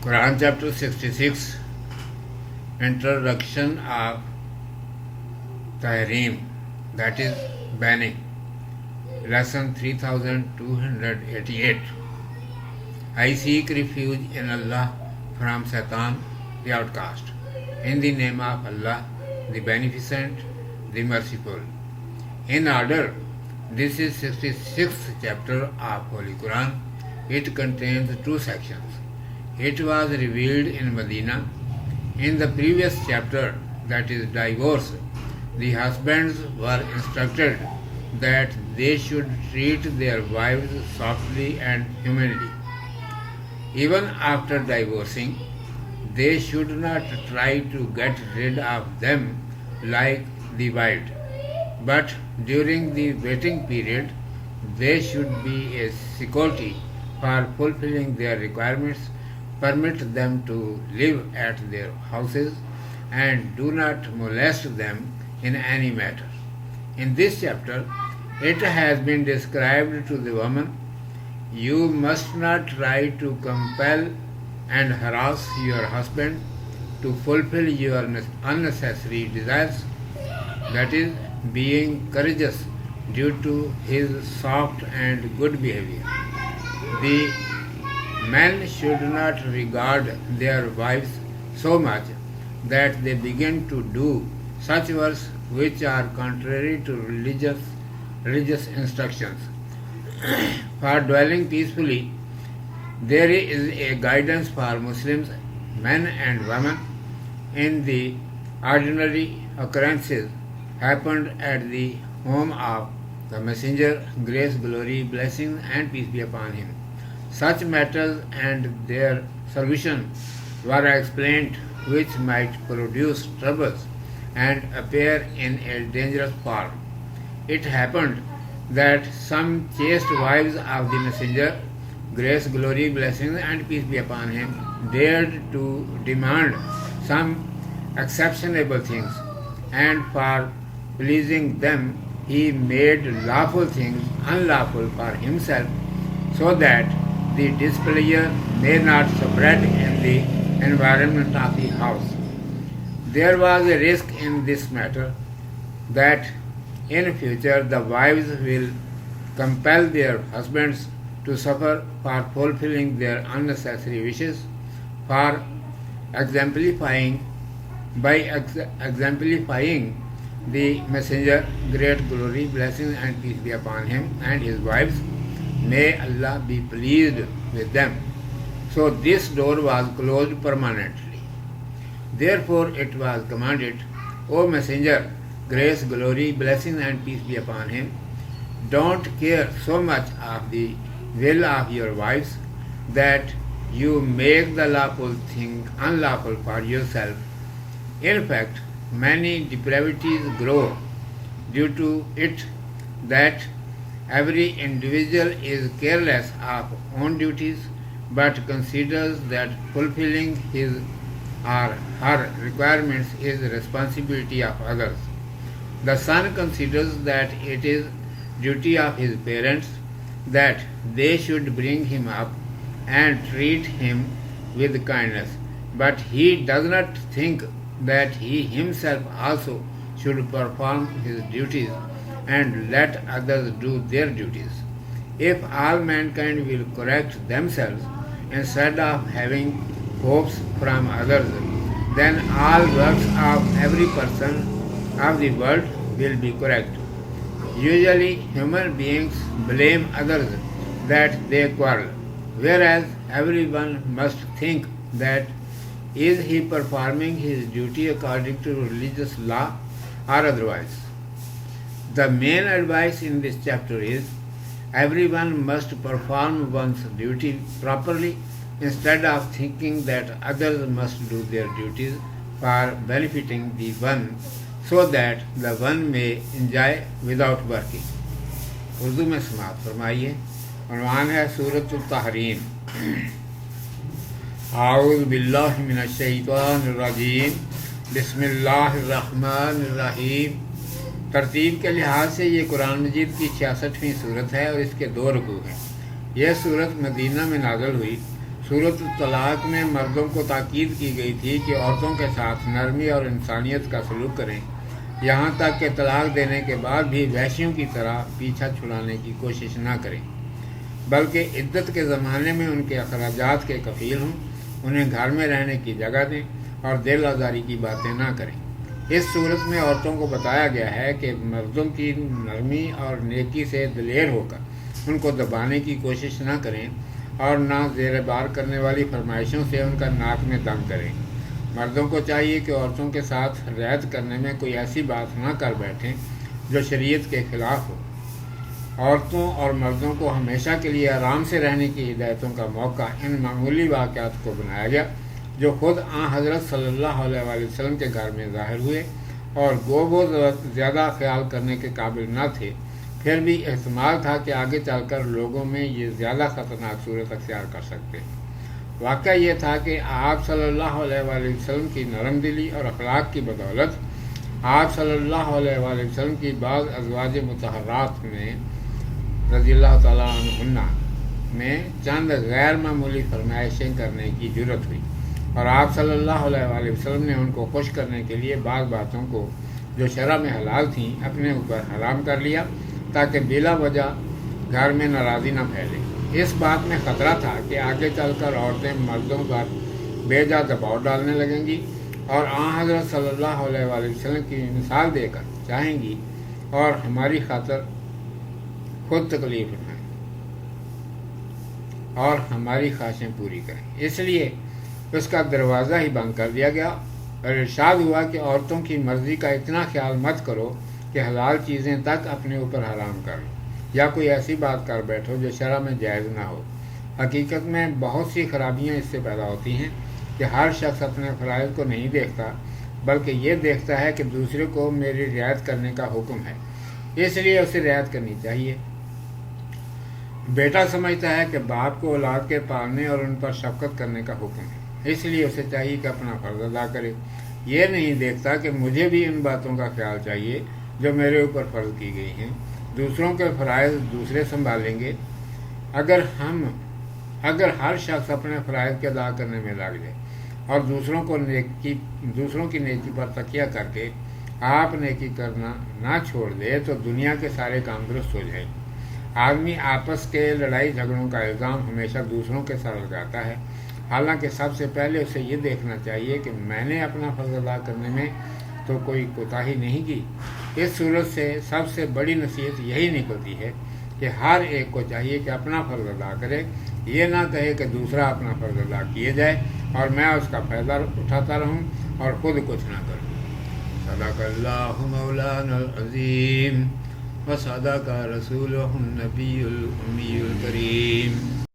Quran chapter 66, Introduction of Tahrim, that is banning. Lesson 3288. I seek refuge in Allah from Satan, the outcast. In the name of Allah, the Beneficent, the Merciful. In order, this is 66th chapter of Holy Quran. It contains two sections. It was revealed in Medina. In the previous chapter, that is divorce, the husbands were instructed that they should treat their wives softly and humanly. Even after divorcing, they should not try to get rid of them like the wild. But during the waiting period, they should be a security for fulfilling their requirements, permit them to live at their houses, and do not molest them in any matter. In this chapter, it has been described to the woman, you must not try to compel and harass your husband to fulfill your unnecessary desires, that is, being courageous due to his soft and good behavior. The men should not regard their wives so much that they begin to do such works which are contrary to religious instructions. For dwelling peacefully, there is a guidance for Muslims, men and women, in the ordinary occurrences happened at the home of the Messenger, grace, glory, blessings and peace be upon him. Such matters and their solution were explained which might produce troubles and appear in a dangerous form. It happened that some chaste wives of the Messenger, grace, glory, blessings and peace be upon him, dared to demand some exceptionable things, and for pleasing them he made lawful things unlawful for himself, so that the displeasure may not spread in the environment of the house. There was a risk in this matter that in future the wives will compel their husbands to suffer for fulfilling their unnecessary wishes, for exemplifying the Messenger, great glory, blessings and peace be upon him, and his wives, may Allah be pleased with them. So this door was closed permanently. Therefore it was commanded, O Messenger, grace, glory, blessings and peace be upon him, don't care so much of the will of your wives that you make the lawful thing unlawful for yourself. In fact, many depravities grow due to it, that every individual is careless of own duties but considers that fulfilling his or her requirements is the responsibility of others. The son considers that it is duty of his parents that they should bring him up and treat him with kindness, but he does not think that he himself also should perform his duties and let others do their duties. If all mankind will correct themselves instead of having hopes from others, then all works of every person of the world will be correct. Usually human beings blame others that they quarrel, whereas everyone must think that is he performing his duty according to religious law or otherwise. The main advice in this chapter is everyone must perform one's duty properly instead of thinking that others must do their duties for benefiting the one, so that the one may enjoy without working. Urdu میں سماعت فرمائیے. عنوان ہے سورۃ التحریم. اعوذ باللہ من الشیطان الرجیم. بسم اللہ الرحمن الرحیم. ترتیب کے لحاظ سے یہ قرآن مجید کی 66ویں صورت ہے اور اس کے 2 رکوع ہیں. یہ صورت مدینہ میں نازل ہوئی. सूरत तलाक में मर्दों को ताकीद की गई थी कि औरतों के साथ नरमी और इंसानियत का सलूक करें, यहाँ तक कि तलाक देने के बाद भी वैश्यों की तरह पीछा छुड़ाने की कोशिश न करें, बल्कि इद्दत के ज़माने में उनके अखराजात के कफ़ील हों, उन्हें घर में रहने की जगह दें और दिल आज़ारी की बातें ना करें। इस सूरत में औरतों को बताया गया है कि मर्दों की नरमी और नेकी से दिलेर होकर उनको दबाने की कोशिश ना करें और ना ज़ेर बार करने वाली फरमाइशों से उनका नाक में दम करें। मर्दों को चाहिए कि औरतों के साथ रियायत करने में कोई ऐसी बात ना कर बैठें जो शरीयत के ख़िलाफ़ हो। औरतों और मर्दों को हमेशा के लिए आराम से रहने की हिदायतों का मौका इन मामूली वाक़यात को बनाया गया जो ख़ुद हज़रत सल्लल्लाहु अलैहि वसल्लम के घर में ज़ाहिर हुए और वो ज़्यादा ख्याल करने के काबिल न थे, फिर भी एहतमाल था कि आगे चलकर लोगों में ये ज़्यादा ख़तरनाक सूरत अख्तियार कर सकते हैं। वाक़या ये था कि आप सल्लल्लाहु अलैहि वसल्लम की नरम दिली और अखलाक की बदौलत आप सल्लल्लाहु अलैहि वसल्लम की बाज़ अज़वाज मुतहर्रात में रज़ियल्लाहु तआला अन्हुन्ना में चंद गैर मामूली फरमाइशें करने की जुर्रत हुई और आप सल्लल्लाहु अलैहि वसल्लम ने उनको खुश करने के लिए बाज़ बातों को जो शरअ में हलाल थीं अपने ऊपर हराम कर लिया ताकि बिला वजह घर में नाराज़ी न फैले। इस बात में ख़तरा था कि आगे चलकर औरतें मर्दों पर बेजा दबाव डालने लगेंगी और हज़रत सल्लल्लाहु अलैहि वसल्लम की मिसाल देकर चाहेंगी और हमारी खातिर खुद तकलीफ़ उठाएं और हमारी ख्वाहिशें पूरी करें। इसलिए उसका दरवाज़ा ही बंद कर दिया गया और इरशाद हुआ कि औरतों की मर्ज़ी का इतना ख्याल मत करो कि हलाल चीज़ें तक अपने ऊपर हराम कर लो या कोई ऐसी बात कर बैठो जो शरअ में जायज़ ना हो। हकीकत में बहुत सी खराबियाँ इससे पैदा होती हैं कि हर शख्स अपने फ़राइज़ को नहीं देखता बल्कि ये देखता है कि दूसरे को मेरी रियायत करने का हुक्म है, इसलिए उसे रियायत करनी चाहिए। बेटा समझता है कि बाप को औलाद के पालने और उन पर शफ़क़त करने का हुक्म है, इसलिए उसे चाहिए कि अपना फ़र्ज़ अदा करे। ये नहीं देखता कि मुझे भी इन बातों का ख्याल चाहिए जो मेरे ऊपर फ़र्ज़ की गई हैं। दूसरों के फ़राइज़ दूसरे संभालेंगे। अगर हर शख्स अपने फ़राइज़ के अदा करने में लग जाए और दूसरों की नेकी पर तकिया करके आप नेकी करना ना छोड़ दे तो दुनिया के सारे काम दुरुस्त हो जाएंगे। आदमी आपस के लड़ाई झगड़ों का इल्ज़ाम हमेशा दूसरों के सर लगाता है, हालांकि सबसे पहले उसे ये देखना चाहिए कि मैंने अपना फ़र्ज़ अदा करने में तो कोई कोताही नहीं की। इस सूरत से सबसे बड़ी नसीहत यही निकलती है कि हर एक को चाहिए कि अपना फ़र्ज़ अदा करे, ये ना कहे कि दूसरा अपना फ़र्ज़ अदा किए जाए और मैं उसका फ़ायदा उठाता रहूं और ख़ुद कुछ ना करूं। सदक़ल्लाहु मौलानल अज़ीम व सदक़ रसूलुहुन नबियुल उम्मियुल करीम।